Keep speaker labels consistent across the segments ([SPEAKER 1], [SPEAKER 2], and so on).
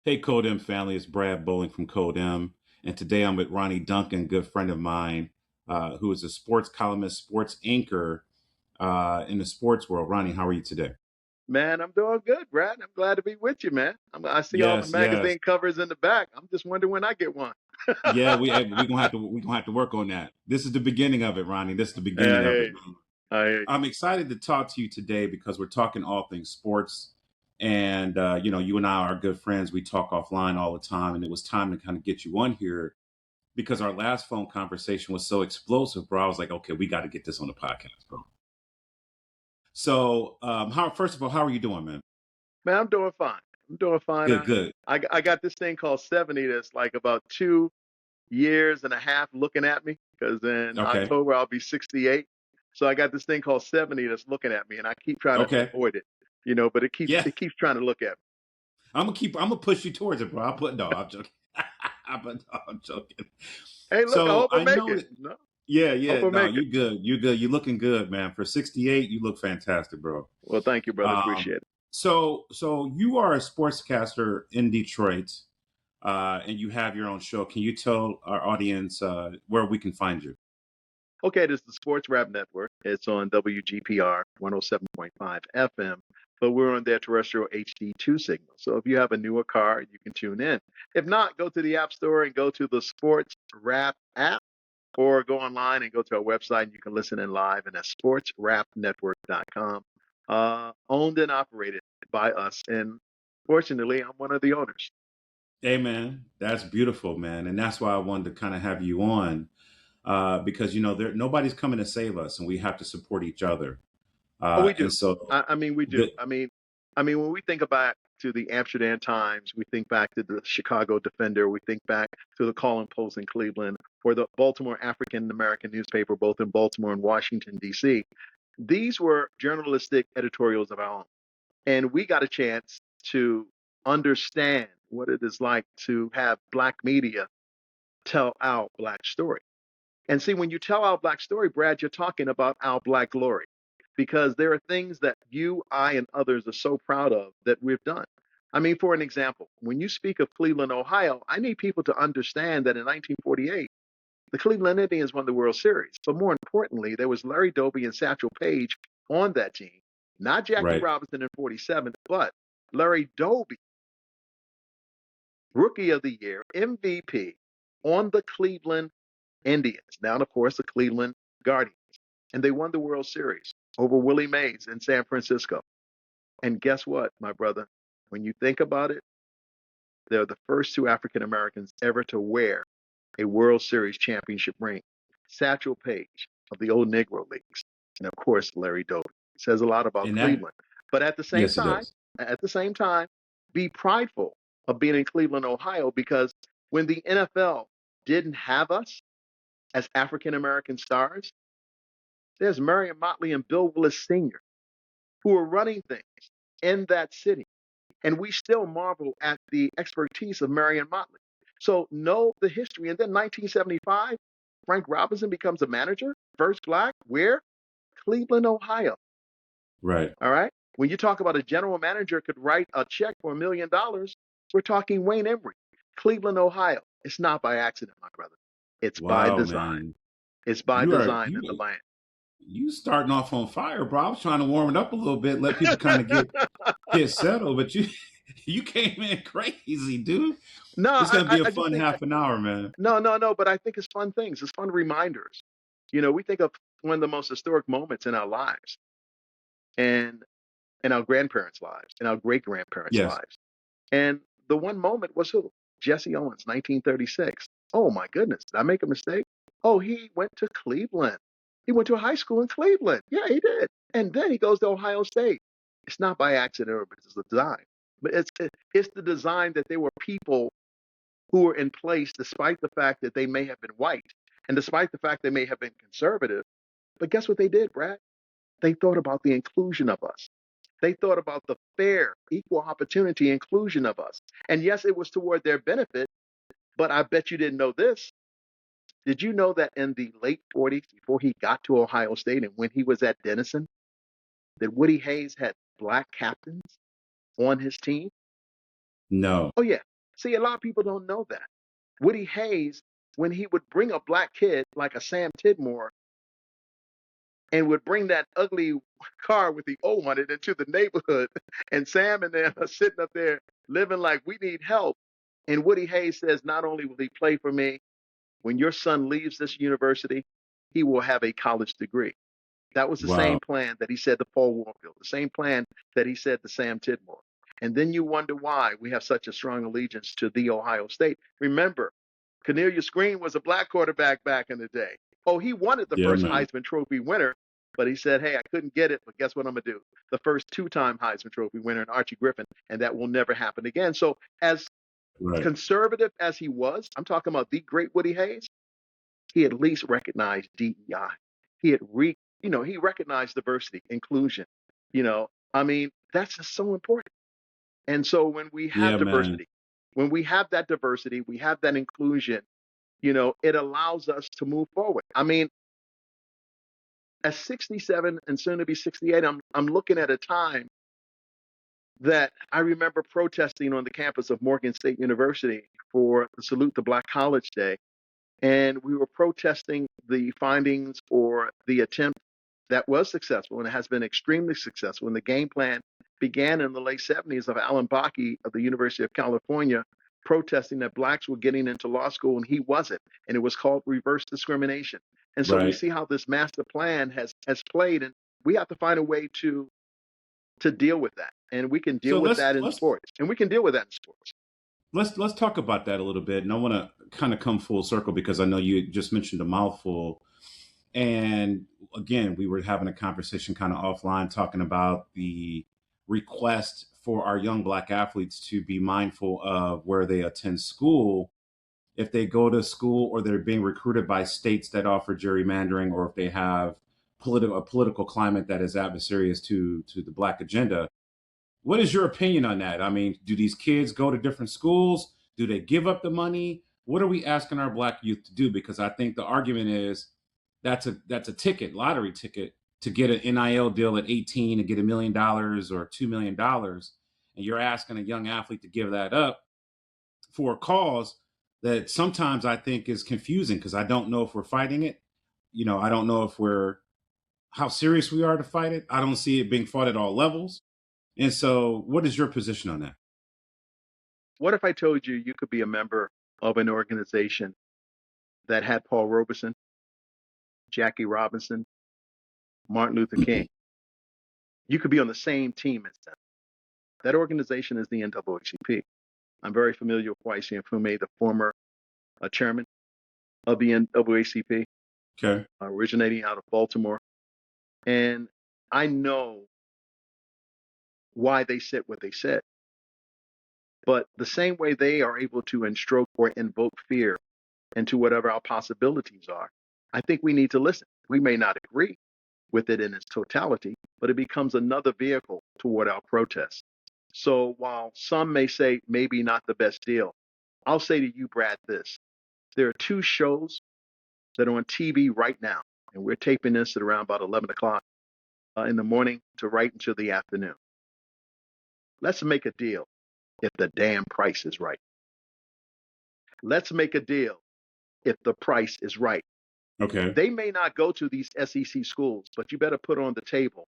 [SPEAKER 1] Hey, Code M family, it's Brad Bowling from Code M. And today I'm with Ronnie Duncan, good friend of mine, who is a sports columnist, sports anchor in the sports world. Ronnie, how are you today?
[SPEAKER 2] Man, I'm doing good, Brad. I'm glad to be with you, man. I see all the
[SPEAKER 1] Yes, yes.
[SPEAKER 2] magazine covers in the back. I'm just wondering when I get one.
[SPEAKER 1] Yeah, we gonna have to work on that. This is the beginning of it, Ronnie. This is the
[SPEAKER 2] Hey,
[SPEAKER 1] beginning
[SPEAKER 2] I
[SPEAKER 1] of
[SPEAKER 2] hear
[SPEAKER 1] it.
[SPEAKER 2] you. I hear you.
[SPEAKER 1] I'm excited to talk to you today because we're talking all things sports. And you and I are good friends. We talk offline all the time, and it was time to kind of get you on here because our last phone conversation was so explosive, bro. I was like, okay, we got to get this on the podcast, bro. So, how first of all, how are you doing, man?
[SPEAKER 2] Man, I'm doing fine. I'm doing fine.
[SPEAKER 1] Good, good.
[SPEAKER 2] I got this thing called 70 that's like about 2 years and a half looking at me because in
[SPEAKER 1] Okay,
[SPEAKER 2] October I'll be 68. So I got this thing called 70 that's looking at me, and I keep trying to
[SPEAKER 1] okay,
[SPEAKER 2] avoid it, but it keeps
[SPEAKER 1] yeah.
[SPEAKER 2] it keeps trying to look at me.
[SPEAKER 1] I'm gonna push you towards it, bro. I'll put no, I'm joking. I'm joking.
[SPEAKER 2] Hey, look, I
[SPEAKER 1] So
[SPEAKER 2] hope I
[SPEAKER 1] I
[SPEAKER 2] make
[SPEAKER 1] know
[SPEAKER 2] it.
[SPEAKER 1] that.
[SPEAKER 2] No,
[SPEAKER 1] Yeah,
[SPEAKER 2] hope
[SPEAKER 1] yeah.
[SPEAKER 2] I
[SPEAKER 1] No,
[SPEAKER 2] make it.
[SPEAKER 1] you good. You good. You looking good, man. For 68, you look fantastic, bro.
[SPEAKER 2] Well, thank you, brother.
[SPEAKER 1] Um,
[SPEAKER 2] Appreciate it.
[SPEAKER 1] so you are a sportscaster in Detroit, and you have your own show. Can you tell our audience where we can find you?
[SPEAKER 2] Okay, this is the Sports Rap Network. It's on WGPR 107.5 FM, but we're on their terrestrial HD2 signal. So if you have a newer car, you can tune in. If not, go to the App Store and go to the Sports Rap app, or go online and go to our website and you can listen in live, and that's sportsrapnetwork.com. Owned and operated by us. And fortunately, I'm one of the owners.
[SPEAKER 1] Hey, man, that's beautiful, man, and that's why I wanted to kind of have you on because nobody's coming to save us, and we have to support each other.
[SPEAKER 2] Oh, we
[SPEAKER 1] And
[SPEAKER 2] do.
[SPEAKER 1] so
[SPEAKER 2] I mean, we do.
[SPEAKER 1] the
[SPEAKER 2] I mean, when we think back to the Amsterdam Times, we think back to the Chicago Defender, we think back to the Calling Post in Cleveland, or the Baltimore African American newspaper, both in Baltimore and Washington, D.C. These were journalistic editorials of our own, and we got a chance to understand what it is like to have Black media tell our Black story. And see, when you tell our Black story, Brad, you're talking about our Black glory, because there are things that you, I, and others are so proud of that we've done. I mean, for an example, when you speak of Cleveland, Ohio, I need people to understand that in 1948, the Cleveland Indians won the World Series. But more importantly, there was Larry Doby and Satchel Paige on that team, not Jackie
[SPEAKER 1] right.
[SPEAKER 2] Robinson in 47, but Larry Doby, Rookie of the Year, MVP, on the Cleveland Indians. Now, of course, the Cleveland Guardians. And they won the World Series over Willie Mays in San Francisco. And guess what, my brother? When you think about it, they're the first two African Americans ever to wear a World Series championship ring. Satchel Paige of the old Negro Leagues, and of course Larry Doby. It says a lot about
[SPEAKER 1] And that,
[SPEAKER 2] Cleveland. But
[SPEAKER 1] yes, it does.
[SPEAKER 2] at the same time, be prideful of being in Cleveland, Ohio, because when the NFL didn't have us as African American stars, there's Marion Motley and Bill Willis Sr., who are running things in that city. And we still marvel at the expertise of Marion Motley. So know the history. And then 1975, Frank Robinson becomes a manager, first Black, where? Cleveland, Ohio.
[SPEAKER 1] Right.
[SPEAKER 2] All right. When you talk about a general manager could write a check for $1 million, we're talking Wayne Emory, Cleveland, Ohio. It's not by accident, my brother. It's by
[SPEAKER 1] Wow,
[SPEAKER 2] design.
[SPEAKER 1] man.
[SPEAKER 2] It's by
[SPEAKER 1] You are
[SPEAKER 2] design in the
[SPEAKER 1] you
[SPEAKER 2] land.
[SPEAKER 1] you starting off on fire, bro. I was trying to warm it up a little bit, let people kind of get settled, but you you came in crazy, dude.
[SPEAKER 2] No,
[SPEAKER 1] It's gonna be a
[SPEAKER 2] I just
[SPEAKER 1] fun
[SPEAKER 2] think
[SPEAKER 1] half an hour, man.
[SPEAKER 2] no, but I think it's fun things. It's fun reminders. We think of one of the most historic moments in our lives, and in our grandparents' lives, in our great grandparents'
[SPEAKER 1] Yes.
[SPEAKER 2] lives. And the one moment was who? Jesse Owens, 1936. Oh my goodness, did I make a mistake? Oh, he went to Cleveland. He went to a high school in Cleveland. Yeah, he did. And then he goes to Ohio State. It's not by accident or it's the design, but it's the design that there were people who were in place despite the fact that they may have been white and despite the fact they may have been conservative. But guess what they did, Brad? They thought about the inclusion of us. They thought about the fair, equal opportunity inclusion of us. And yes, it was toward their benefit, but I bet you didn't know this. Did you know that in the late 40s, before he got to Ohio State and when he was at Denison, that Woody Hayes had Black captains on his team?
[SPEAKER 1] No.
[SPEAKER 2] Oh, yeah. See, a lot of people don't know that. Woody Hayes, when he would bring a black kid like a Sam Tidmore and would bring that ugly car with the O on it into the neighborhood, and Sam and them are sitting up there living like we need help. And Woody Hayes says, not only will he play for me, when your son leaves this university, he will have a college degree. That was the same
[SPEAKER 1] Wow.
[SPEAKER 2] plan that he said to Paul Warfield, the same plan that he said to Sam Tidmore. And then you wonder why we have such a strong allegiance to the Ohio State. Remember, Cornelius Green was a black quarterback back in the day. Oh, he wanted the
[SPEAKER 1] Yeah,
[SPEAKER 2] first
[SPEAKER 1] man.
[SPEAKER 2] Heisman Trophy winner, but he said, hey, I couldn't get it, but guess what I'm going to do? The first two-time Heisman Trophy winner in Archie Griffin, and that will never happen again. So as
[SPEAKER 1] Right.
[SPEAKER 2] conservative as he was, I'm talking about the great Woody Hayes, he at least recognized DEI. He had he recognized diversity, inclusion. I mean, that's just so important. And so when we have
[SPEAKER 1] Yeah, man.
[SPEAKER 2] diversity, when we have that diversity, we have that inclusion, it allows us to move forward. I mean, at 67 and soon to be 68, I'm looking at a time that I remember protesting on the campus of Morgan State University for the Salute to Black College Day. And we were protesting the findings or the attempt that was successful and it has been extremely successful. And the game plan began in the late 70s of Alan Bakke of the University of California protesting that blacks were getting into law school and he wasn't. And it was called reverse discrimination. And so we
[SPEAKER 1] Right.
[SPEAKER 2] see how this master plan has played, and we have to find a way to deal with that. And we can
[SPEAKER 1] So
[SPEAKER 2] deal with that in sports. And we can deal with that in sports.
[SPEAKER 1] let's talk about that a little bit. And I want to kind of come full circle because I know you just mentioned a mouthful. And again, we were having a conversation kind of offline talking about the request for our young black athletes to be mindful of where they attend school. If they go to school or they're being recruited by states that offer gerrymandering, or if they have a political climate that is adversarial to the black agenda. What is your opinion on that? I mean, do these kids go to different schools? Do they give up the money? What are we asking our black youth to do? Because I think the argument is that's a ticket, lottery ticket, to get an NIL deal at 18 and get $1 million or $2 million, and you're asking a young athlete to give that up for a cause that sometimes I think is confusing because I don't know if we're fighting it. I don't know if we're how serious we are to fight it. I don't see it being fought at all levels. And so, what is your position on that?
[SPEAKER 2] What if I told you you could be a member of an organization that had Paul Robeson, Jackie Robinson, Martin Luther King? You could be on the same team as them. That organization is the NAACP. I'm very familiar with Kwesi Mfume, the former chairman of the NAACP,
[SPEAKER 1] Okay.
[SPEAKER 2] originating out of Baltimore. And I know why they said what they said. But the same way they are able to instroke or invoke fear into whatever our possibilities are, I think we need to listen. We may not agree with it in its totality, but it becomes another vehicle toward our protests. So while some may say maybe not the best deal, I'll say to you, Brad, this. There are two shows that are on TV right now, and we're taping this at around about 11 o'clock in the morning to right into the afternoon. Let's make a deal if the damn price is right. Let's make a deal if the price is right.
[SPEAKER 1] Okay.
[SPEAKER 2] They may not go to these SEC schools, but you better put on the table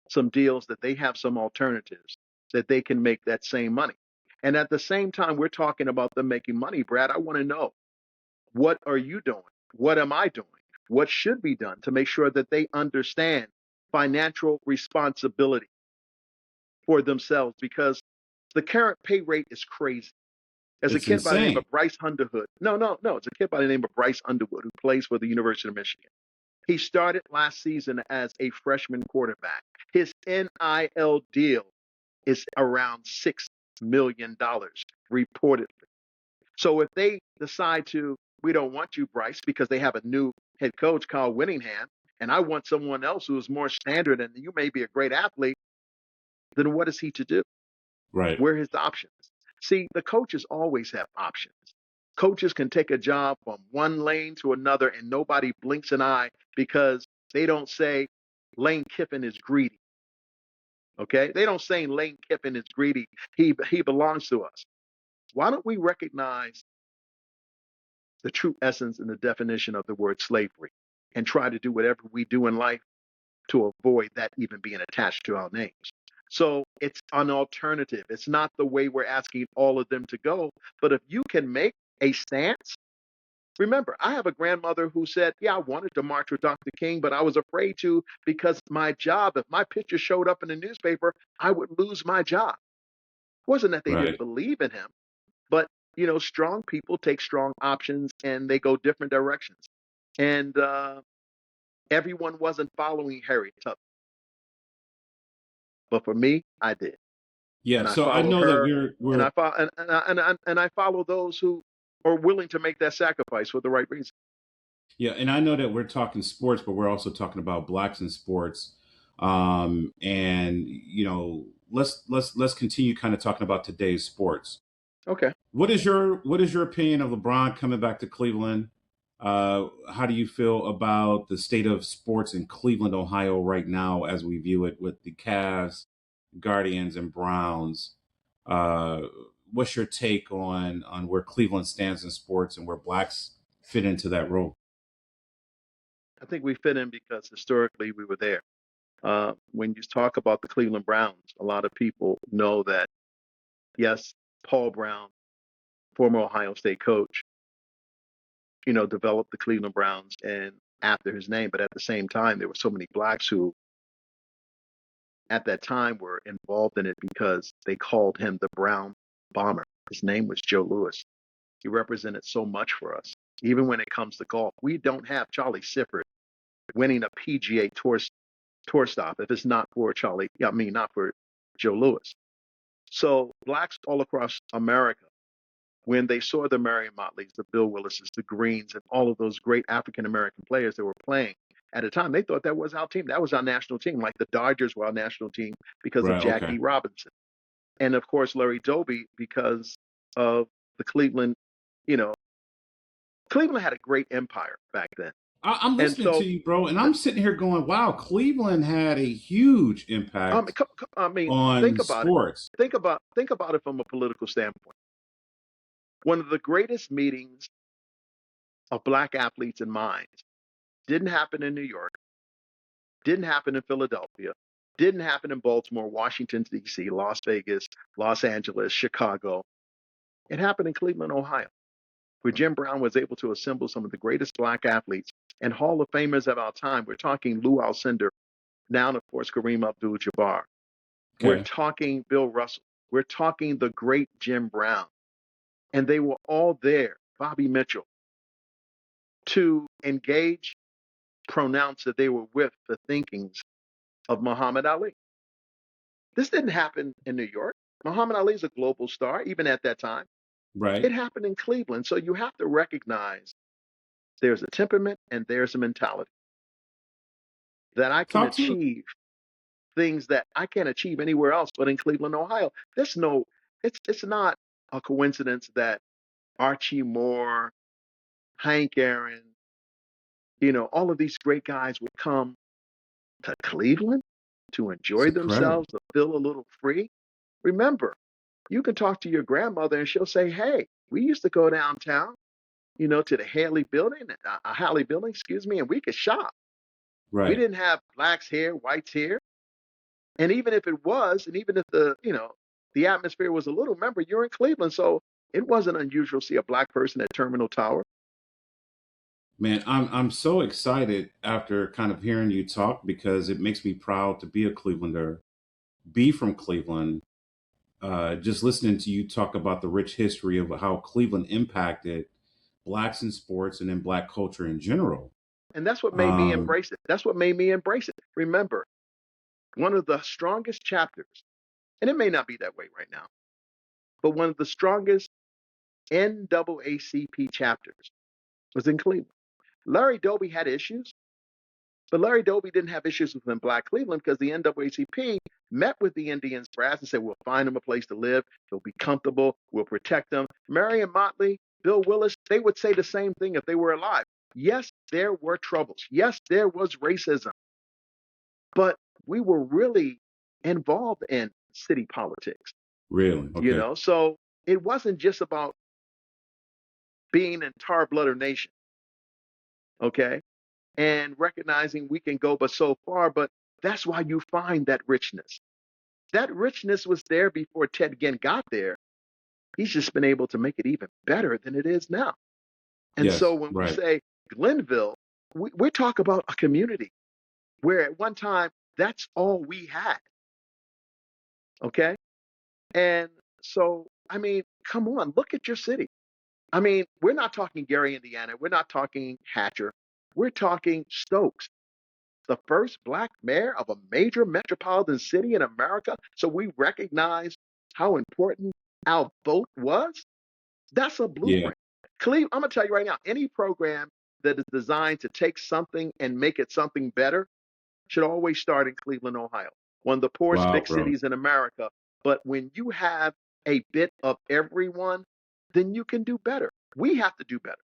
[SPEAKER 2] some deals that they have some alternatives that they can make that same money. And at the same time, we're talking about them making money, Brad. I want to know, what are you doing? What am I doing? What should be done to make sure that they understand financial responsibility for themselves? Because the current pay rate is crazy. There's a
[SPEAKER 1] It's
[SPEAKER 2] kid by the name
[SPEAKER 1] insane.
[SPEAKER 2] of Bryce Underwood. No. It's a kid by the name of Bryce Underwood who plays for the University of Michigan. He started last season as a freshman quarterback. His NIL deal is around $6 million reportedly. So if they decide we don't want you, Bryce, because they have a new head coach, Kyle Whittingham, and I want someone else who is more standard and you may be a great athlete, then what is he to do?
[SPEAKER 1] Right.
[SPEAKER 2] Where are his options? See, the coaches always have options. Coaches can take a job from one lane to another and nobody blinks an eye because they don't say Lane Kiffin is greedy. Okay? They don't say Lane Kiffin is greedy. He belongs to us. Why don't we recognize the true essence and the definition of the word slavery and try to do whatever we do in life to avoid that even being attached to our names? So it's an alternative. It's not the way we're asking all of them to go. But if you can make a stance, remember, I have a grandmother who said, yeah, I wanted to march with Dr. King, but I was afraid to because my job, if my picture showed up in the newspaper, I would lose my job. It wasn't that they didn't
[SPEAKER 1] Right.
[SPEAKER 2] believe in him, but strong people take strong options and they go different directions. And everyone wasn't following Harriet Tubman, but for me, I did,
[SPEAKER 1] Yeah.
[SPEAKER 2] and I
[SPEAKER 1] So I
[SPEAKER 2] follow
[SPEAKER 1] know that
[SPEAKER 2] her, and
[SPEAKER 1] we're
[SPEAKER 2] I follow those who are willing to make that sacrifice for the right reason.
[SPEAKER 1] yeah, and I know that we're talking sports, but we're also talking about blacks in sports. And let's continue kind of talking about today's sports.
[SPEAKER 2] Okay.
[SPEAKER 1] What is your opinion of LeBron coming back to Cleveland? How do you feel about the state of sports in Cleveland, Ohio, right now, as we view it with the Cavs, Guardians, and Browns? Uh, what's your take on where Cleveland stands in sports and where blacks fit into that role?
[SPEAKER 2] I think we fit in because historically we were there. When you talk about the Cleveland Browns, a lot of people know that, yes, Paul Brown, former Ohio State coach, developed the Cleveland Browns and after his name. But at the same time, there were so many blacks who at that time were involved in it because they called him the Brown Bomber. His name was Joe Louis. He represented so much for us. Even when it comes to golf, we don't have Charlie Sifford winning a PGA tour stop if it's not for Charlie. I mean, not for Joe Louis. So blacks all across America, when they saw the Marion Motleys, the Bill Willises, the Greens, and all of those great African American players that were playing at a time, they thought that was our team. That was our national team. Like the Dodgers were our national team because of
[SPEAKER 1] Right. Okay.
[SPEAKER 2] Jackie Robinson. And of course, Larry Doby because of the Cleveland, you know, Cleveland had a great empire back then.
[SPEAKER 1] I'm
[SPEAKER 2] And
[SPEAKER 1] listening to
[SPEAKER 2] so,
[SPEAKER 1] you, bro, and I'm sitting here going, "Wow, Cleveland had a huge impact
[SPEAKER 2] I mean,
[SPEAKER 1] on
[SPEAKER 2] think about it.
[SPEAKER 1] sports."
[SPEAKER 2] Think about it from a political standpoint. One of the greatest meetings of black athletes and minds didn't happen in New York, didn't happen in Philadelphia, didn't happen in Baltimore, Washington, D.C., Las Vegas, Los Angeles, Chicago. It happened in Cleveland, Ohio, where Jim Brown was able to assemble some of the greatest black athletes and Hall of Famers of our time. We're talking Lou Alcindor, now, of course, Kareem Abdul-Jabbar. We're
[SPEAKER 1] Okay.
[SPEAKER 2] talking Bill Russell. We're talking the great Jim Brown. And they were all there, Bobby Mitchell, to engage, pronounce that they were with the thinkings of Muhammad Ali. This didn't happen in New York. Muhammad Ali is a global star, even at that time. It
[SPEAKER 1] Right.
[SPEAKER 2] happened in Cleveland. So you have to recognize there's a temperament and there's a mentality that I can
[SPEAKER 1] Talk to
[SPEAKER 2] achieve things that I can't achieve anywhere else but in Cleveland, Ohio. There's no, it's not a coincidence that Archie Moore, Hank Aaron, all of these great guys would come to Cleveland to
[SPEAKER 1] It's
[SPEAKER 2] enjoy
[SPEAKER 1] incredible.
[SPEAKER 2] themselves, to feel a little free. Remember, you can talk to your grandmother and she'll say, hey, we used to go downtown, to the Haley building, excuse me, and we could shop. We
[SPEAKER 1] Right.
[SPEAKER 2] didn't have blacks here, whites here. And even if it was, and even if the atmosphere was a little, remember, you're in Cleveland. So it wasn't unusual to see a black person at Terminal Tower.
[SPEAKER 1] Man, I'm so excited after kind of hearing you talk because it makes me proud to be a Clevelander, be from Cleveland. Just listening to you talk about the rich history of how Cleveland impacted blacks in sports and in black culture in general.
[SPEAKER 2] And that's what made me
[SPEAKER 1] Um,
[SPEAKER 2] embrace it. That's what made me embrace it. Remember, one of the strongest chapters, and it may not be that way right now, but one of the strongest NAACP chapters was in Cleveland. Larry Doby had issues, but Larry Doby didn't have issues within Black Cleveland because the NAACP met with the Indians brass and said, we'll find them a place to live. They'll be comfortable. We'll protect them. Marion Motley, Bill Willis, they would say the same thing if they were alive. Yes, there were troubles. Yes, there was racism, but we were really involved in city politics,
[SPEAKER 1] really? Okay.
[SPEAKER 2] So it wasn't just about being in tar-blooded nation, okay, and recognizing we can go but so far. But that's why you find that richness. That richness was there before Ted Ginn got there. He's just been able to make it even better than it is now. And so
[SPEAKER 1] Yes,
[SPEAKER 2] when we
[SPEAKER 1] right.
[SPEAKER 2] say Glenville, we're talking about a community where at one time that's all we had. Okay. And so, I mean, come on, look at your city. I mean, we're not talking Gary, Indiana. We're not talking Hatcher. We're talking Stokes, the first black mayor of a major metropolitan city in America. So we recognize how important our vote was. That's a
[SPEAKER 1] Yeah,
[SPEAKER 2] blueprint. Cleve, I'm going to tell you right now, any program that is designed to take something and make it something better should always start in Cleveland, Ohio, one of the poorest
[SPEAKER 1] wow,
[SPEAKER 2] big
[SPEAKER 1] bro.
[SPEAKER 2] cities in America. But when you have a bit of everyone, then you can do better. We have to do better.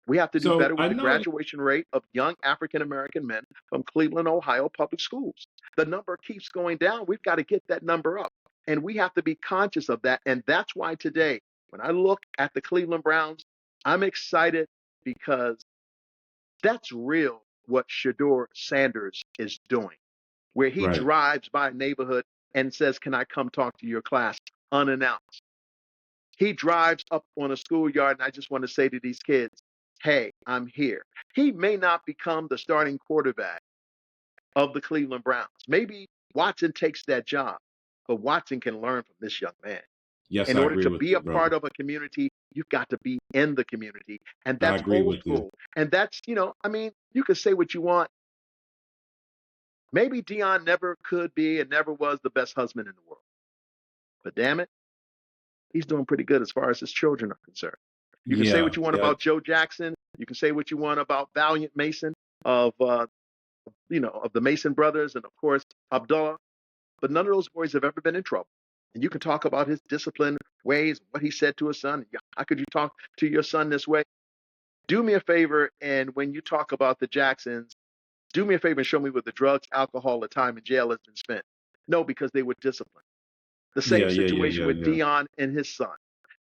[SPEAKER 2] We have to do
[SPEAKER 1] So
[SPEAKER 2] better
[SPEAKER 1] I
[SPEAKER 2] with the
[SPEAKER 1] know,
[SPEAKER 2] graduation rate of young African American men from Cleveland, Ohio public schools. The number keeps going down. We've got to get that number up. And we have to be conscious of that. And that's why today, when I look at the Cleveland Browns, I'm excited because that's real what Shador Sanders is doing, where he
[SPEAKER 1] right.
[SPEAKER 2] drives by a neighborhood and says, "Can I come talk to your class?" unannounced. He drives up on a schoolyard, and I just want to say to these kids, "Hey, I'm here." He may not become the starting quarterback of the Cleveland Browns. Maybe Watson takes that job, but Watson can learn from this young man.
[SPEAKER 1] Yes,
[SPEAKER 2] In
[SPEAKER 1] I
[SPEAKER 2] order
[SPEAKER 1] agree
[SPEAKER 2] to
[SPEAKER 1] with
[SPEAKER 2] be
[SPEAKER 1] you,
[SPEAKER 2] a
[SPEAKER 1] brother.
[SPEAKER 2] part of a community, you've got to be in the community. And
[SPEAKER 1] I
[SPEAKER 2] that's
[SPEAKER 1] agree
[SPEAKER 2] old
[SPEAKER 1] with you.
[SPEAKER 2] school. And that's, I mean, you can say what you want. Maybe Dion never could be and never was the best husband in the world. But damn it, he's doing pretty good as far as his children are concerned. You can say what
[SPEAKER 1] Yeah,
[SPEAKER 2] you want
[SPEAKER 1] yeah,
[SPEAKER 2] about Joe Jackson. You can say what you want about Valiant Mason of, of the Mason brothers and of course Abdullah. But none of those boys have ever been in trouble. And you can talk about his disciplined ways, what he said to his son. How could you talk to your son this way? Do me a favor, and when you talk about the Jacksons, do me a favor and show me where the drugs, alcohol, or time in jail has been spent. No, because they were disciplined. The same
[SPEAKER 1] yeah, yeah, yeah,
[SPEAKER 2] situation
[SPEAKER 1] yeah,
[SPEAKER 2] with
[SPEAKER 1] yeah.
[SPEAKER 2] Dion and his son.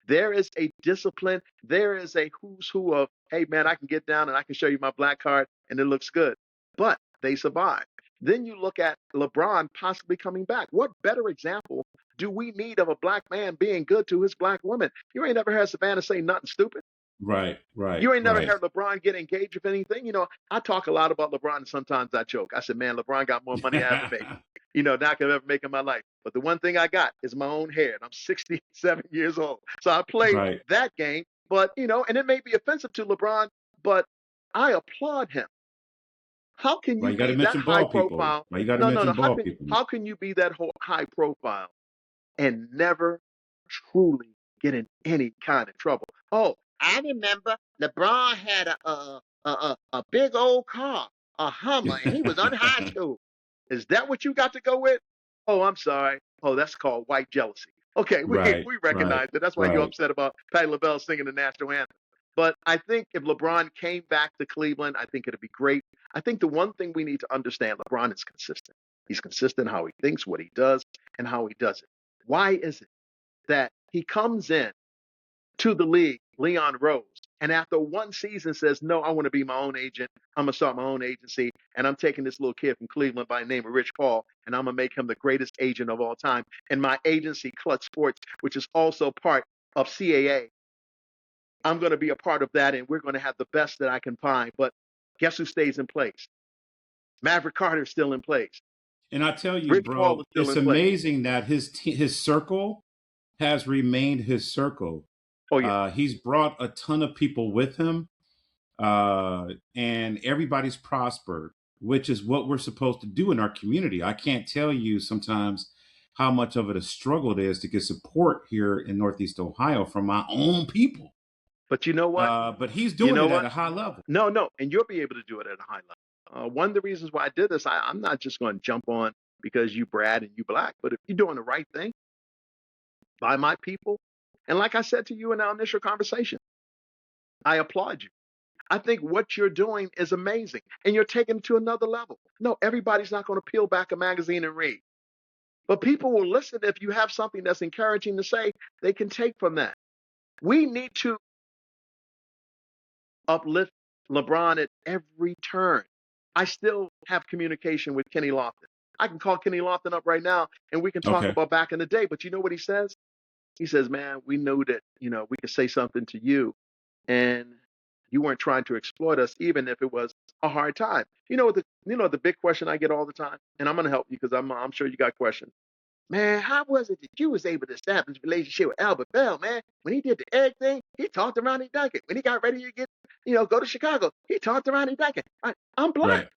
[SPEAKER 2] There is a discipline. There is a who's who of, hey, man, I can get down and I can show you my black card and it looks good. But they survive. Then you look at LeBron possibly coming back. What better example do we need of a black man being good to his black woman? You ain't never heard Savannah say nothing stupid.
[SPEAKER 1] Right, right,
[SPEAKER 2] You ain't never
[SPEAKER 1] right.
[SPEAKER 2] heard LeBron get engaged with anything. I talk a lot about LeBron and sometimes I joke. I said, man, LeBron got more money I ever made, than I could ever make in my life. But the one thing I got is my own hair. And I'm 67 years old. So I played
[SPEAKER 1] Right.
[SPEAKER 2] that game. But, and it may be offensive to LeBron, but I applaud him. How can
[SPEAKER 1] Right.
[SPEAKER 2] you
[SPEAKER 1] You got to
[SPEAKER 2] be that
[SPEAKER 1] mention
[SPEAKER 2] high
[SPEAKER 1] ball people.
[SPEAKER 2] profile?
[SPEAKER 1] Right. You got to
[SPEAKER 2] No, no, no.
[SPEAKER 1] mention
[SPEAKER 2] How
[SPEAKER 1] ball
[SPEAKER 2] can
[SPEAKER 1] people.
[SPEAKER 2] how can you be that whole high profile and never truly get in any kind of trouble? Oh, I remember LeBron had a big old car, a Hummer, and he was on high school. Is that what you got to go with? Oh, I'm sorry. Oh, that's called white jealousy. Okay, we
[SPEAKER 1] Right,
[SPEAKER 2] we
[SPEAKER 1] right,
[SPEAKER 2] recognize that. That's why you're
[SPEAKER 1] right.
[SPEAKER 2] upset about Patti LaBelle singing the national anthem. But I think if LeBron came back to Cleveland, I think it'd be great. I think the one thing we need to understand, LeBron is consistent. He's consistent how he thinks, what he does, and how he does it. Why is it that he comes in to the league, Leon Rose, and after one season says, no, I want to be my own agent. I'm going to start my own agency. And I'm taking this little kid from Cleveland by the name of Rich Paul, and I'm going to make him the greatest agent of all time. And my agency, Clutch Sports, which is also part of CAA, I'm going to be a part of that, and we're going to have the best that I can find. But guess who stays in place? Maverick Carter is still in place.
[SPEAKER 1] And I tell you,
[SPEAKER 2] Rich Paul
[SPEAKER 1] bro,
[SPEAKER 2] is still
[SPEAKER 1] it's
[SPEAKER 2] in place.
[SPEAKER 1] amazing that his circle has remained his circle.
[SPEAKER 2] Oh, yeah.
[SPEAKER 1] He's brought a ton of people with him, and everybody's prospered, which is what we're supposed to do in our community. I can't tell you sometimes how much of it a struggle it is to get support here in Northeast Ohio from my own people.
[SPEAKER 2] But you know what?
[SPEAKER 1] But he's
[SPEAKER 2] You
[SPEAKER 1] doing
[SPEAKER 2] know
[SPEAKER 1] it at
[SPEAKER 2] what?
[SPEAKER 1] a high level.
[SPEAKER 2] No, no. And you'll be able to do it at a high level. One of the reasons why I did this, I'm not just going to jump on because you Brad and you black, but if you're doing the right thing by my people, and like I said to you in our initial conversation, I applaud you. I think what you're doing is amazing and you're taking it to another level. No, everybody's not going to peel back a magazine and read, but people will listen if you have something that's encouraging to say, they can take from that. We need to uplift LeBron at every turn. I still have communication with Kenny Lofton. I can call Kenny Lofton up right now and we can talk
[SPEAKER 1] Okay.
[SPEAKER 2] about back in the day. But you know what he says? He says, man, we knew that, we could say something to you and you weren't trying to exploit us, even if it was a hard time. The big question I get all the time, and I'm gonna help you because I'm sure you got questions. Man, how was it that you was able to establish a relationship with Albert Bell, man? When he did the egg thing, he talked to Ronnie Duncan. When he got ready to go to Chicago, he talked to Ronnie Duncan. I'm black.
[SPEAKER 1] Right.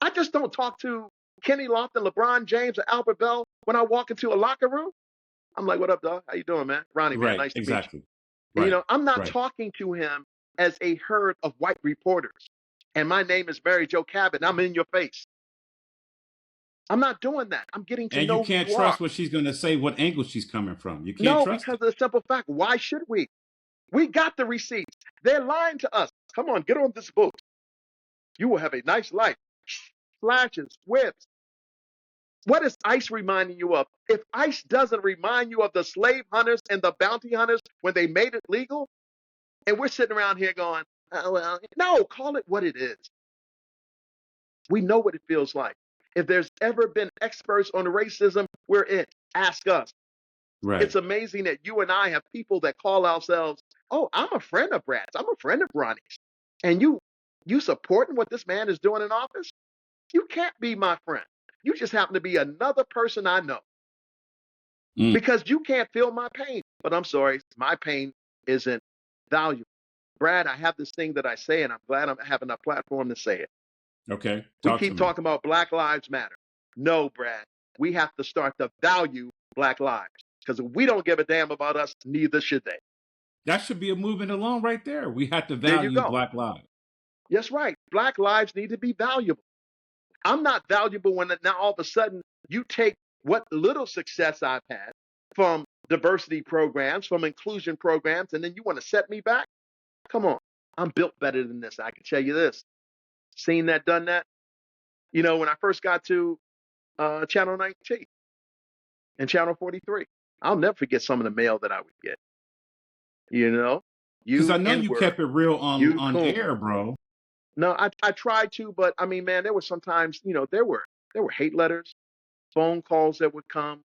[SPEAKER 2] I just don't talk to Kenny Lofton, LeBron James, or Albert Bell when I walk into a locker room. I'm like, what up, dog? How you doing, man? Ronnie, man,
[SPEAKER 1] Right.
[SPEAKER 2] nice to meet you.
[SPEAKER 1] Exactly.
[SPEAKER 2] And,
[SPEAKER 1] Right.
[SPEAKER 2] I'm not
[SPEAKER 1] Right.
[SPEAKER 2] talking to him as a herd of white reporters. And my name is Mary Jo Cabot. I'm in your face. I'm not doing that. I'm getting to
[SPEAKER 1] And you
[SPEAKER 2] know who
[SPEAKER 1] can't
[SPEAKER 2] you are.
[SPEAKER 1] trust what she's going to say, what angle she's coming from. You can't
[SPEAKER 2] No,
[SPEAKER 1] trust
[SPEAKER 2] because
[SPEAKER 1] it.
[SPEAKER 2] of the simple fact, why should we? We got the receipts. They're lying to us. Come on, get on this boat. You will have a nice life. Flashes, whips. What is ICE reminding you of? If ICE doesn't remind you of the slave hunters and the bounty hunters when they made it legal, and we're sitting around here going, oh, well, no, call it what it is. We know what it feels like. If there's ever been experts on racism, we're it. Ask us.
[SPEAKER 1] Right.
[SPEAKER 2] It's amazing that you and I have people that call ourselves, oh, I'm a friend of Brad's. I'm a friend of Ronnie's. And you supporting what this man is doing in office? You can't be my friend. You just happen to be another person I know
[SPEAKER 1] Mm.
[SPEAKER 2] because you can't feel my pain. But I'm sorry, my pain isn't valuable. Brad, I have this thing that I say, and I'm glad I'm having a platform to say it.
[SPEAKER 1] Okay.
[SPEAKER 2] We
[SPEAKER 1] Talk to
[SPEAKER 2] keep
[SPEAKER 1] me.
[SPEAKER 2] talking about Black Lives Matter. No, Brad, we have to start to value Black lives because if we don't give a damn about us, neither should they.
[SPEAKER 1] That should be a movement alone right there. We have to
[SPEAKER 2] There you
[SPEAKER 1] value
[SPEAKER 2] go.
[SPEAKER 1] Black lives.
[SPEAKER 2] That's right. Black lives need to be valuable. I'm not valuable when now all of a sudden you take what little success I've had from diversity programs, from inclusion programs, and then you want to set me back? Come on. I'm built better than this. I can tell you this. Seen that, done that. When I first got to Channel 19 and Channel 43, I'll never forget some of the mail that I would get. You know,
[SPEAKER 1] Because I
[SPEAKER 2] you
[SPEAKER 1] know
[SPEAKER 2] N
[SPEAKER 1] you
[SPEAKER 2] word,
[SPEAKER 1] kept it real
[SPEAKER 2] you
[SPEAKER 1] on
[SPEAKER 2] coon.
[SPEAKER 1] air, bro.
[SPEAKER 2] No, I tried to, but I mean, man, there were sometimes, there were hate letters, phone calls that would come.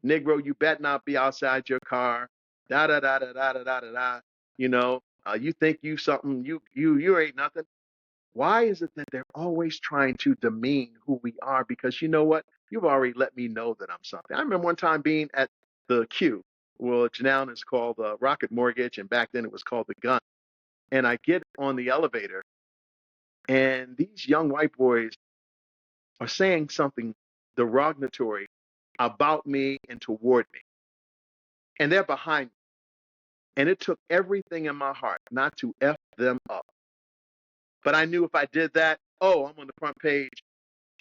[SPEAKER 2] Negro, you bet not be outside your car. Da da da da da da da da da. You think you something, you ain't nothing. Why is it that they're always trying to demean who we are? Because you know what? You've already let me know that I'm something. I remember one time being at the Q, which now is called the Rocket Mortgage, and back then it was called the Gun. And I get on the elevator, and these young white boys are saying something derogatory about me and toward me. And they're behind me. And it took everything in my heart not to F them up. But I knew if I did that, oh, I'm on the front page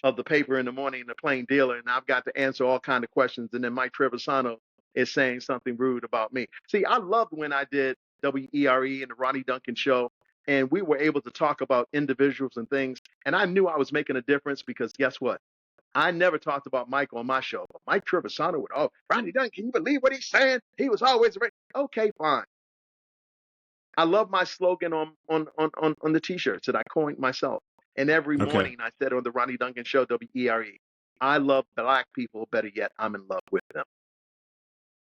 [SPEAKER 2] of the paper in the morning in the Plain Dealer, and I've got to answer all kind of questions. And then Mike Trevisano is saying something rude about me. See, I loved when I did WERE and the Ronnie Duncan show, and we were able to talk about individuals and things. And I knew I was making a difference because guess what? I never talked about Mike on my show. But Mike Trevisano would, oh, Ronnie Duncan, can you believe what he's saying? He was always right. Okay, fine. I love my slogan on the t-shirts that I coined myself. And every
[SPEAKER 1] Okay.
[SPEAKER 2] morning I said on the Ronnie Duncan show, WERE, I love black people, better yet, I'm in love with them.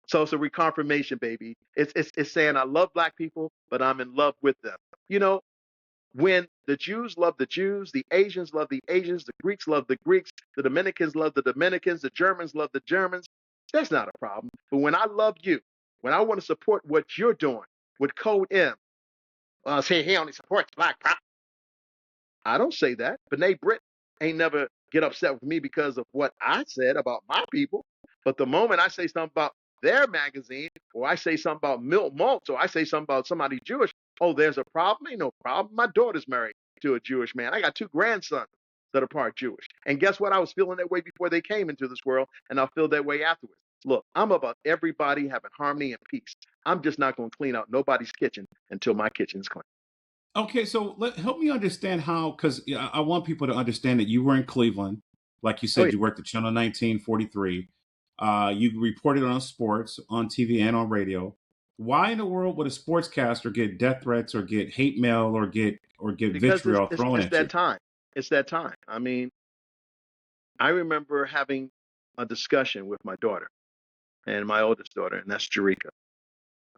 [SPEAKER 2] So it's a reconfirmation, baby. It's saying I love black people, but I'm in love with them. You know, when the Jews love the Jews, the Asians love the Asians, the Greeks love the Greeks, the Dominicans love the Dominicans, the Germans love the Germans, that's not a problem. But when I love you, when I want to support what you're doing with Code M, say he only supports black power. I don't say that. B'nai Brit ain't never get upset with me because of what I said about my people. But the moment I say something about their magazine, or I say something about Milt Maltz, or I say something about somebody Jewish, oh, there's a problem? Ain't no problem. My daughter's married to a Jewish man. I got two grandsons that are part Jewish. And guess what? I was feeling that way before they came into this world, and I'll feel that way afterwards. Look, I'm about everybody having harmony and peace. I'm just not going to clean out nobody's kitchen until my kitchen's clean.
[SPEAKER 1] Okay, so help me understand how, because I want people to understand that you were in Cleveland. Like you
[SPEAKER 2] Oh,
[SPEAKER 1] said,
[SPEAKER 2] yeah.
[SPEAKER 1] you worked at Channel 1943. You reported on sports, on TV, and on radio. Why in the world would a sportscaster get death threats or get hate mail or get
[SPEAKER 2] Because
[SPEAKER 1] vitriol thrown
[SPEAKER 2] it's
[SPEAKER 1] at
[SPEAKER 2] that
[SPEAKER 1] you?
[SPEAKER 2] time. It's that time. I mean, I remember having a discussion with my daughter and my oldest daughter, and that's Jerika.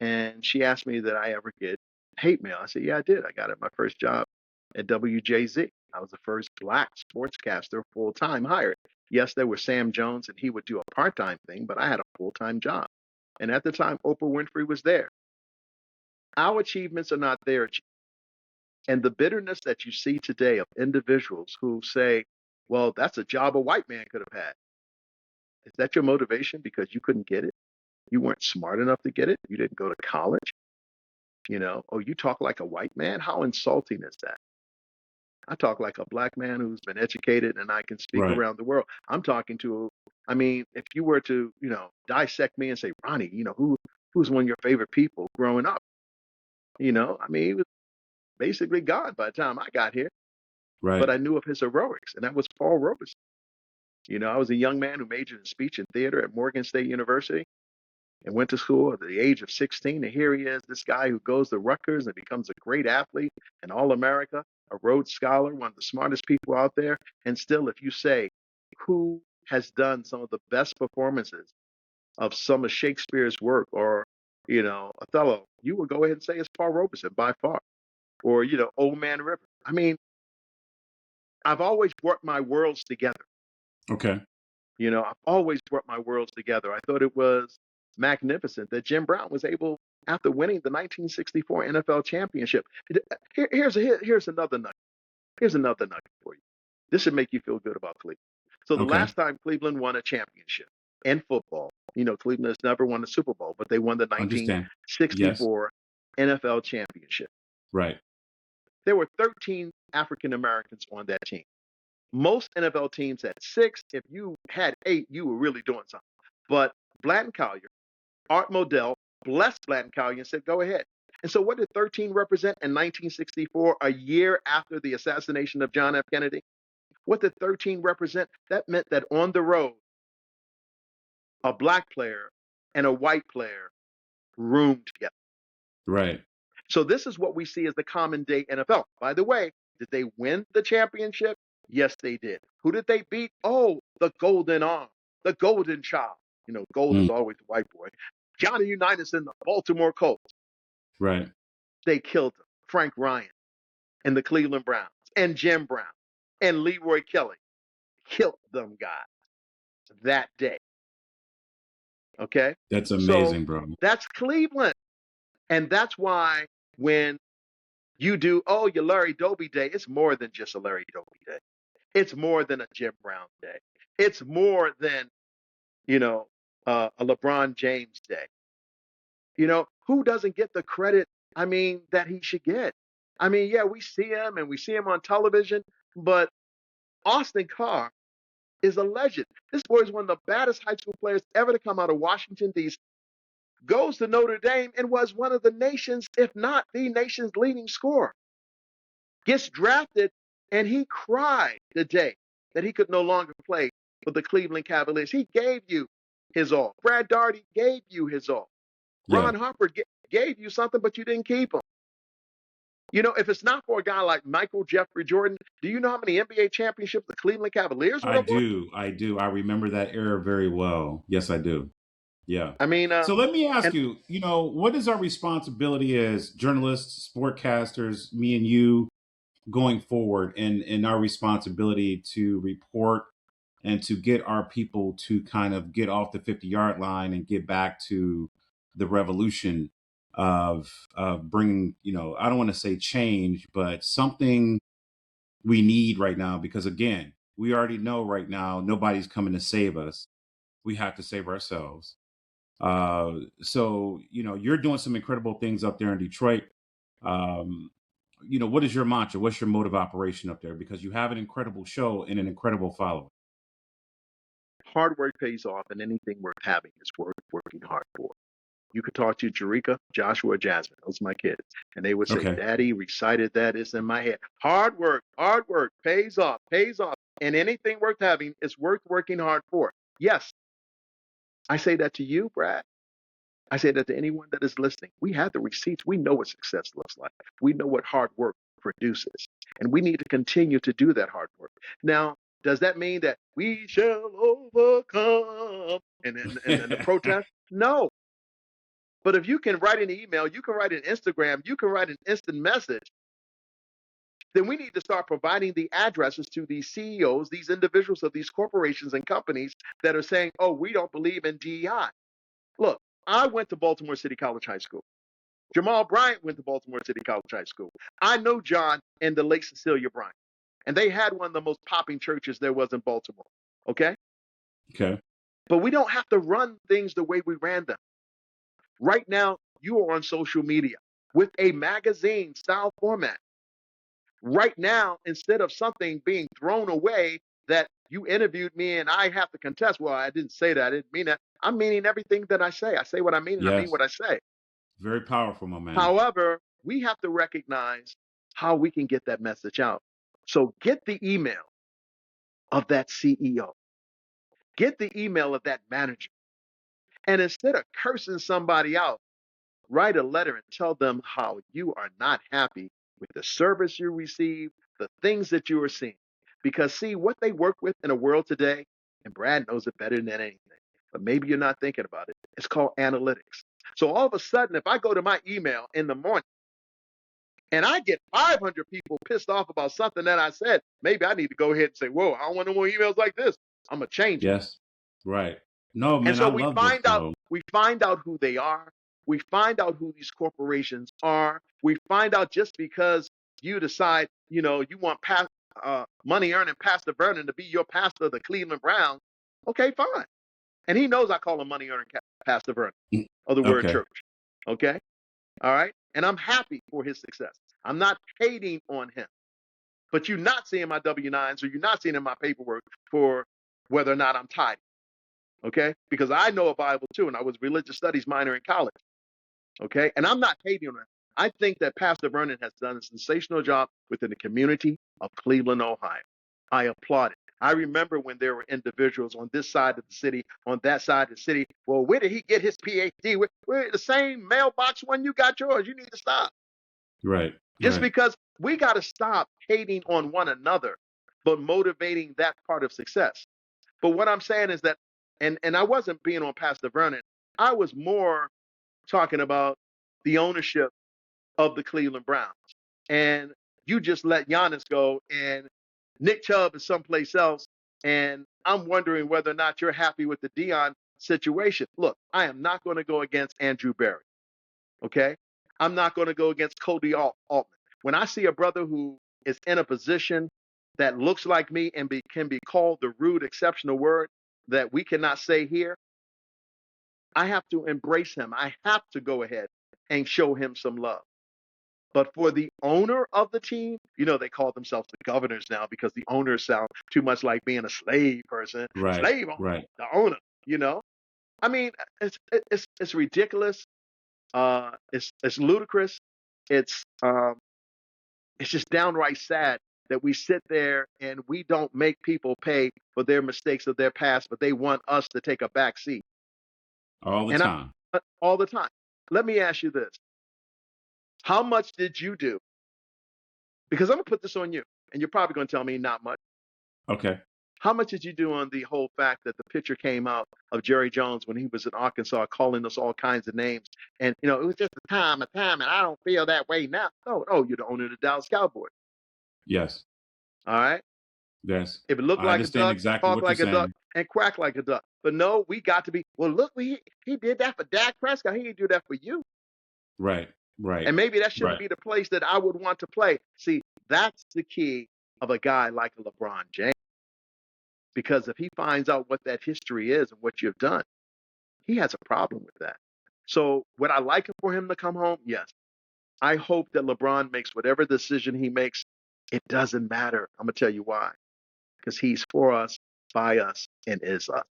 [SPEAKER 2] And she asked me did I ever get hate mail. I said, yeah, I did. I got it my first job at WJZ. I was the first black sportscaster full time hired. Yes, there was Sam Jones, and he would do a part time thing, but I had a full time job. And at the time, Oprah Winfrey was there. Our achievements are not their achievements. And the bitterness that you see today of individuals who say, well, that's a job a white man could have had. Is that your motivation because you couldn't get it? You weren't smart enough to get it? You didn't go to college? Oh, you talk like a white man? How insulting is that? I talk like a black man who's been educated and I can speak
[SPEAKER 1] Right.
[SPEAKER 2] around the world. I'm talking to, I mean, if you were to, dissect me and say, Ronnie, who's one of your favorite people growing up? I mean, he was basically God by the time I got here, but
[SPEAKER 1] Right.
[SPEAKER 2] I knew of his heroics, and that was Paul Robeson. I was a young man who majored in speech and theater at Morgan State University and went to school at the age of 16. And here he is, this guy who goes to Rutgers and becomes a great athlete, an All America, a Rhodes Scholar, one of the smartest people out there. And still, if you say, who has done some of the best performances of some of Shakespeare's work or, Othello, you would go ahead and say it's Paul Robeson by far. Or, Old Man River. I mean, I've always brought my worlds together.
[SPEAKER 1] Okay.
[SPEAKER 2] I've always brought my worlds together. I thought it was magnificent that Jim Brown was able, after winning the 1964 NFL championship. Here's another nugget. Here's another nugget for you. This should make you feel good about Cleveland. So the
[SPEAKER 1] Okay.
[SPEAKER 2] last time Cleveland won a championship in football, Cleveland has never won a Super Bowl, but they won the
[SPEAKER 1] Understand. Yes.
[SPEAKER 2] 1964 NFL championship.
[SPEAKER 1] Right.
[SPEAKER 2] There were 13 African Americans on that team. Most NFL teams had six. If you had eight, you were really doing something. But Blanton Collier, Art Modell, blessed Blanton Collier and said, go ahead. And so what did 13 represent in 1964, a year after the assassination of John F. Kennedy? What did 13 represent? That meant that on the road, a black player and a white player roomed together.
[SPEAKER 1] Right.
[SPEAKER 2] So this is what we see as the common day NFL. By the way, did they win the championship? Yes, they did. Who did they beat? Oh, the Golden Arm, the Golden Child. Gold is
[SPEAKER 1] Mm.
[SPEAKER 2] always the white boy. Johnny Unitas and the Baltimore Colts.
[SPEAKER 1] Right.
[SPEAKER 2] They killed him. Frank Ryan and the Cleveland Browns and Jim Brown and Leroy Kelly killed them guys that day. Okay?
[SPEAKER 1] That's
[SPEAKER 2] So
[SPEAKER 1] amazing, bro.
[SPEAKER 2] that's Cleveland. And that's why when you do, oh, your Larry Doby Day, it's more than just a Larry Doby Day. It's more than a Jim Brown Day. It's more than, a LeBron James Day. Who doesn't get the credit, I mean, that he should get? I mean, yeah, we see him and we see him on television, but Austin Carr is a legend. This boy is one of the baddest high school players ever to come out of Washington, D.C. Goes to Notre Dame and was one of the nation's, if not the nation's leading scorer. Gets drafted, and he cried the day that he could no longer play for the Cleveland Cavaliers. He gave you his all. Brad Daugherty gave you his all.
[SPEAKER 1] Yeah.
[SPEAKER 2] Ron Harper gave you something, but you didn't keep him. If it's not for a guy like Michael Jeffrey Jordan, do you know how many NBA championships the Cleveland Cavaliers would
[SPEAKER 1] I
[SPEAKER 2] have won?
[SPEAKER 1] do. I do. I remember that era very well. Yes, I do. Yeah.
[SPEAKER 2] I mean,
[SPEAKER 1] So let me ask
[SPEAKER 2] and
[SPEAKER 1] you, what is our responsibility as journalists, sportcasters, me and you going forward and our responsibility to report and to get our people to kind of get off the 50-yard line and get back to the revolution of bringing, I don't want to say change, but something we need right now because again, we already know right now nobody's coming to save us. We have to save ourselves. So you're doing some incredible things up there in Detroit. Um, what is your mantra? What's your mode of operation up there? Because you have an incredible show and an incredible following.
[SPEAKER 2] hard work pays off, and anything worth having is worth working hard for. You could talk to Jerika, Joshua, Jasmine. Those are my kids. And they would say,
[SPEAKER 1] Okay.
[SPEAKER 2] Daddy recited that. It's in my head. Hard work pays off, pays off. And anything worth having is worth working hard for. Yes, I say that to you, Brad. I say that to anyone that is listening. We have the receipts. We know what success looks like. We know what hard work produces. And we need to continue to do that hard work. Now, does that mean that we shall overcome and the protest? No. But if you can write an email, you can write an Instagram, you can write an instant message, then we need to start providing the addresses to these CEOs, these individuals of these corporations and companies that are saying, oh, we don't believe in DEI. Look, I went to Baltimore City College High School. Jamal Bryant went to Baltimore City College High School. I know John and the late Cecilia Bryant. And they had one of the most popping churches there was in Baltimore. Okay?
[SPEAKER 1] Okay.
[SPEAKER 2] But we don't have to run things the way we ran them. Right now, you are on social media with a magazine style format. Right now, instead of something being thrown away that you interviewed me and I have to contest, well, I didn't say that. I didn't mean that. I'm meaning everything that I say. I say what I mean and I mean
[SPEAKER 1] Yes.
[SPEAKER 2] what I say.
[SPEAKER 1] Very powerful, my man.
[SPEAKER 2] However, we have to recognize how we can get that message out. So get the email of that CEO, get the email of that manager. And instead of cursing somebody out, write a letter and tell them how you are not happy with the service you receive, the things that you are seeing. Because, see, what they work with in a world today, and Brad knows it better than anything, but maybe you're not thinking about it, it's called analytics. So all of a sudden, if I go to my email in the morning and I get 500 people pissed off about something that I said, maybe I need to go ahead and say, whoa, I don't want no more emails like this. I'm going to change it.
[SPEAKER 1] Yes. Right. No,
[SPEAKER 2] And
[SPEAKER 1] man,
[SPEAKER 2] so
[SPEAKER 1] I
[SPEAKER 2] we
[SPEAKER 1] love this,
[SPEAKER 2] find out
[SPEAKER 1] bro.
[SPEAKER 2] we find out who they are. We find out who these corporations are. We find out just because you decide, you want money earning Pastor Vernon to be your pastor of the Cleveland Browns. Okay, fine. And he knows I call him money earning Pastor Vernon
[SPEAKER 1] Mm.
[SPEAKER 2] of the Word
[SPEAKER 1] Okay.
[SPEAKER 2] Church. Okay, all right. And I'm happy for his success. I'm not hating on him. But you're not seeing my W-9s or you're not seeing in my paperwork for whether or not I'm tithing. Okay? Because I know a Bible too, and I was religious studies minor in college. Okay? And I'm not hating on it. I think that Pastor Vernon has done a sensational job within the community of Cleveland, Ohio. I applaud it. I remember when there were individuals on this side of the city, on that side of the city. Well, where did he get his PhD? We're the same mailbox one you got yours. You need to stop.
[SPEAKER 1] Right.
[SPEAKER 2] Just
[SPEAKER 1] Right.
[SPEAKER 2] because we got to stop hating on one another, but motivating that part of success. But what I'm saying is that, and I wasn't being on Pastor Vernon, I was more talking about the ownership of the Cleveland Browns. And you just let Giannis go, and Nick Chubb is someplace else. And I'm wondering whether or not you're happy with the Dion situation. Look, I am not going to go against Andrew Berry. Okay? I'm not going to go against Cody Altman. When I see a brother who is in a position that looks like me and can be called the rude, exceptional word that we cannot say here, I have to embrace him. I have to go ahead and show him some love. But for the owner of the team, they call themselves the governors now because the owners sound too much like being a slave person,
[SPEAKER 1] Right.
[SPEAKER 2] slave owner,
[SPEAKER 1] Right.
[SPEAKER 2] the owner. I mean, it's ridiculous. It's ludicrous. It's just downright sad that we sit there and we don't make people pay for their mistakes of their past, but they want us to take a back seat.
[SPEAKER 1] All the
[SPEAKER 2] And
[SPEAKER 1] time.
[SPEAKER 2] all the time. Let me ask you this. How much did you do? Because I'm going to put this on you, and you're probably going to tell me not much.
[SPEAKER 1] Okay.
[SPEAKER 2] How much did you do on the whole fact that the picture came out of Jerry Jones when he was in Arkansas calling us all kinds of names? And, it was just a time, and I don't feel that way now. No, you're the owner of the Dallas Cowboys.
[SPEAKER 1] Yes.
[SPEAKER 2] All right?
[SPEAKER 1] Yes.
[SPEAKER 2] If it looked
[SPEAKER 1] I
[SPEAKER 2] like a
[SPEAKER 1] understand
[SPEAKER 2] duck,
[SPEAKER 1] exactly
[SPEAKER 2] talk
[SPEAKER 1] what you're
[SPEAKER 2] like a duck,
[SPEAKER 1] saying.
[SPEAKER 2] and quack like a duck. But no, we got to be, well, look, he did that for Dak Prescott. He didn't do that for you.
[SPEAKER 1] Right. Right.
[SPEAKER 2] And maybe that shouldn't
[SPEAKER 1] Right.
[SPEAKER 2] be the place that I would want to play. See, that's the key of a guy like LeBron James. Because if he finds out what that history is and what you've done, he has a problem with that. So would I like for him to come home? Yes. I hope that LeBron makes whatever decision he makes. It doesn't matter. I'm going to tell you why. Because he's for us, by us, and is us.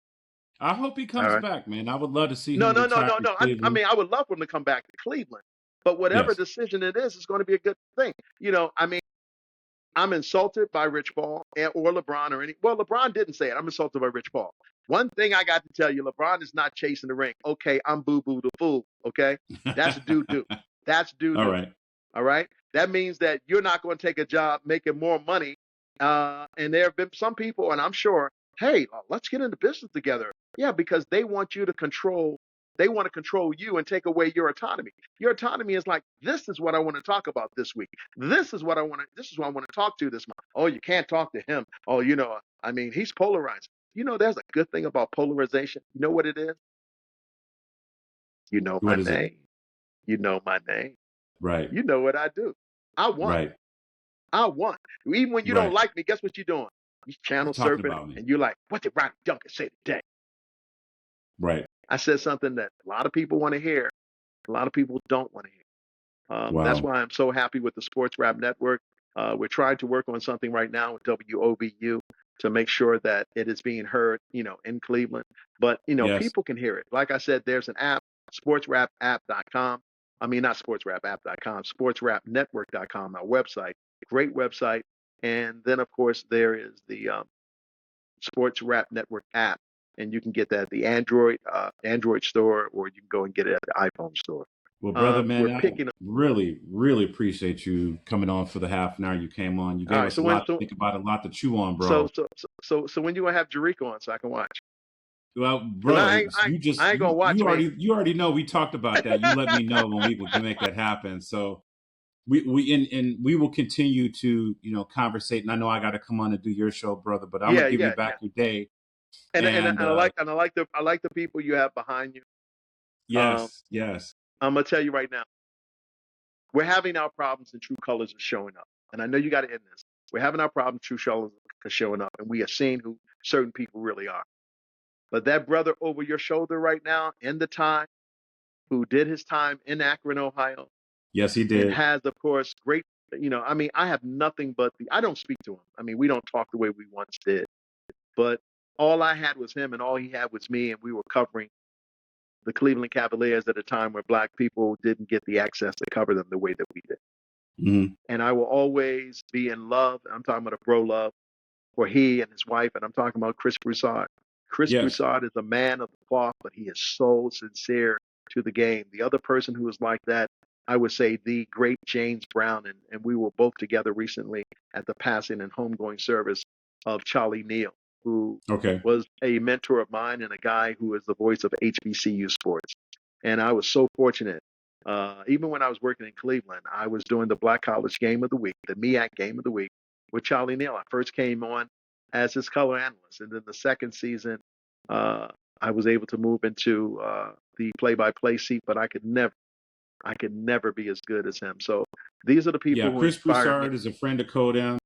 [SPEAKER 1] I hope he
[SPEAKER 2] All
[SPEAKER 1] comes
[SPEAKER 2] right.
[SPEAKER 1] back, man. I would love to see
[SPEAKER 2] No,
[SPEAKER 1] him
[SPEAKER 2] no, no,
[SPEAKER 1] retire
[SPEAKER 2] no,
[SPEAKER 1] in
[SPEAKER 2] no. I
[SPEAKER 1] Cleveland.
[SPEAKER 2] mean, I would love for him to come back to Cleveland. But whatever
[SPEAKER 1] Yes.
[SPEAKER 2] decision it is going to be a good thing. I mean, I'm insulted by Rich Paul or LeBron or any. Well, LeBron didn't say it. I'm insulted by Rich Paul. One thing I got to tell you, LeBron is not chasing the ring. Okay, I'm Boo Boo the Fool. Okay, that's doo doo. That's doo
[SPEAKER 1] All
[SPEAKER 2] doo.
[SPEAKER 1] right.
[SPEAKER 2] All right. That means that you're not going to take a job making more money. And there have been some people, and I'm sure, hey, let's get into business together. Yeah, because they want you to control. They want to control you and take away your autonomy. Your autonomy is like, this is what I want to talk about this week. This is what I want to. This is what I want to talk to this month. Oh, you can't talk to him. Oh, I mean, he's polarized. There's a good thing about polarization. You know what it is? You know my
[SPEAKER 1] What is it?
[SPEAKER 2] name. You know my name.
[SPEAKER 1] Right.
[SPEAKER 2] You know what I do. I won.
[SPEAKER 1] Right.
[SPEAKER 2] I won. Even when you don't
[SPEAKER 1] Right.
[SPEAKER 2] like me, guess what you're doing? You channel
[SPEAKER 1] Talking
[SPEAKER 2] surfing,
[SPEAKER 1] about me.
[SPEAKER 2] and you're like, what did Ronnie Duncan say today?
[SPEAKER 1] Right.
[SPEAKER 2] I said something that a lot of people want to hear. A lot of people don't want to hear. That's
[SPEAKER 1] Wow.
[SPEAKER 2] why I'm so happy with the Sports Rap Network. We're trying to work on something right now with WOBU to make sure that it is being heard, in Cleveland. But,
[SPEAKER 1] Yes.
[SPEAKER 2] people can hear it. Like I said, there's an app, sportsrapapp.com. I mean, not sportsrapapp.com, sportsrapnetwork.com, our website. Great website. And then, of course, there is the Sports Rap Network app, and you can get that at the Android store, or you can go and get it at the iPhone store.
[SPEAKER 1] Well, brother,
[SPEAKER 2] We're
[SPEAKER 1] man, I
[SPEAKER 2] picking up.
[SPEAKER 1] really, really appreciate you coming on for the half an hour you came on. You
[SPEAKER 2] All
[SPEAKER 1] gave
[SPEAKER 2] right.
[SPEAKER 1] us a lot to think about, a lot to chew on,
[SPEAKER 2] So
[SPEAKER 1] bro.
[SPEAKER 2] when you gonna have Jericho on so I can watch?
[SPEAKER 1] Well,
[SPEAKER 2] Because
[SPEAKER 1] bro, you just
[SPEAKER 2] I ain't gonna watch,
[SPEAKER 1] you
[SPEAKER 2] man.
[SPEAKER 1] already know we talked about that. You let me know when we can make that happen. So and we will continue to conversate. And I know I got to come on and do your show, brother. But I'm gonna
[SPEAKER 2] Yeah,
[SPEAKER 1] give you
[SPEAKER 2] yeah,
[SPEAKER 1] back
[SPEAKER 2] yeah.
[SPEAKER 1] your day.
[SPEAKER 2] And
[SPEAKER 1] And
[SPEAKER 2] I like the people you have behind you. Um,
[SPEAKER 1] yes, yes,
[SPEAKER 2] I'm gonna tell you right now, we're having our problems, and True Colors is showing up. And I know you got to end this. We're having our problems, True Colors is showing up, and we are seeing who certain people really are. But that brother over your shoulder right now, in the time, who did his time in Akron, Ohio,
[SPEAKER 1] yes, he
[SPEAKER 2] and
[SPEAKER 1] did.
[SPEAKER 2] has, of course, great. I mean, I have nothing but I don't speak to him. I mean, we don't talk the way we once did. But all I had was him, and all he had was me, and we were covering the Cleveland Cavaliers at a time where Black people didn't get the access to cover them the way that we did.
[SPEAKER 1] Mm-hmm.
[SPEAKER 2] And I will always be in love. I'm talking about a bro love for he and his wife, and I'm talking about Chris Broussard. Chris
[SPEAKER 1] Yes.
[SPEAKER 2] Broussard is a man of the cloth, but he is so sincere to the game. The other person who is like that, I would say the great James Brown, and we were both together recently at the passing and homegoing service of Charlie Neal, who
[SPEAKER 1] Okay.
[SPEAKER 2] was a mentor of mine and a guy who is the voice of HBCU sports. And I was so fortunate. Even when I was working in Cleveland, I was doing the Black College Game of the Week, the MEAC Game of the Week with Charlie Neal. I first came on as his color analyst, and then the second season, uh, I was able to move into the play-by-play seat, but I could never be as good as him. So these are the
[SPEAKER 1] Yeah,
[SPEAKER 2] people who
[SPEAKER 1] Chris
[SPEAKER 2] inspire me.
[SPEAKER 1] Broussard is a friend of Codem.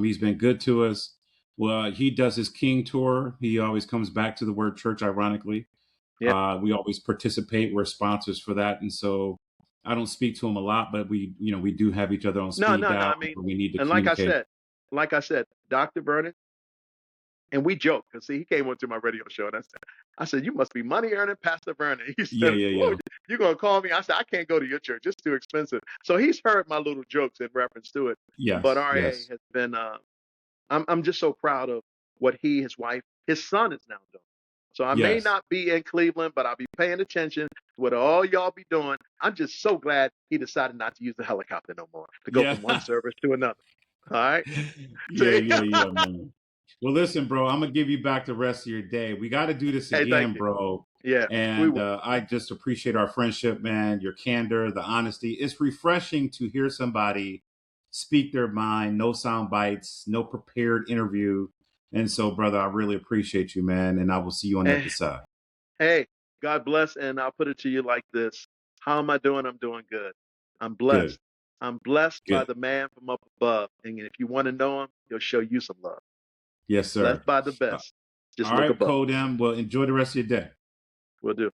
[SPEAKER 1] He's been good to us. Well, he does his King tour. He always comes back to the word church, ironically.
[SPEAKER 2] Yeah.
[SPEAKER 1] We always participate. We're sponsors for that. And so I don't speak to him a lot, but we do have each other on
[SPEAKER 2] No,
[SPEAKER 1] speed
[SPEAKER 2] no, no.
[SPEAKER 1] dial
[SPEAKER 2] I mean,
[SPEAKER 1] where we need to
[SPEAKER 2] and
[SPEAKER 1] communicate.
[SPEAKER 2] like I said, Dr. Vernon, and we joke because see, he came onto my radio show, and I said, you must be money earning Pastor Vernon. He
[SPEAKER 1] Yeah,
[SPEAKER 2] said,
[SPEAKER 1] yeah,
[SPEAKER 2] oh,
[SPEAKER 1] yeah.
[SPEAKER 2] you're gonna call me? I said, I can't go to your church; it's too expensive. So he's heard my little jokes in reference to it. But
[SPEAKER 1] Yes,
[SPEAKER 2] RA
[SPEAKER 1] yes,
[SPEAKER 2] has been. I'm just so proud of what he, his wife, his son is now doing. So I may
[SPEAKER 1] yes,
[SPEAKER 2] not be in Cleveland, but I'll be paying attention to what all y'all be doing. I'm just so glad he decided not to use the helicopter no more to go
[SPEAKER 1] yeah.
[SPEAKER 2] from one service to another. All right.
[SPEAKER 1] Yeah,
[SPEAKER 2] See?
[SPEAKER 1] yeah, yeah, man. Well, listen, bro, I'm gonna give you back the rest of your day. We got to do this
[SPEAKER 2] Hey, thank
[SPEAKER 1] again,
[SPEAKER 2] you.
[SPEAKER 1] bro.
[SPEAKER 2] Yeah, we
[SPEAKER 1] And
[SPEAKER 2] will.
[SPEAKER 1] I just appreciate our friendship, man. Your candor, the honesty. It's refreshing to hear somebody speak their mind, no sound bites, no prepared interview. And so, brother, I really appreciate you, man. And I will see you on the
[SPEAKER 2] Hey,
[SPEAKER 1] other side.
[SPEAKER 2] hey, God bless. And I'll put it to you like this. How am I doing? I'm doing good. I'm
[SPEAKER 1] Good,
[SPEAKER 2] blessed. I'm blessed by
[SPEAKER 1] good.
[SPEAKER 2] the man from up above. And if you want to know him, he'll show you some love.
[SPEAKER 1] Yes, sir.
[SPEAKER 2] Blessed by the
[SPEAKER 1] Uh,
[SPEAKER 2] best. Just
[SPEAKER 1] All
[SPEAKER 2] look
[SPEAKER 1] right,
[SPEAKER 2] above.
[SPEAKER 1] Codem. Well, enjoy the rest of your day.
[SPEAKER 2] We'll do.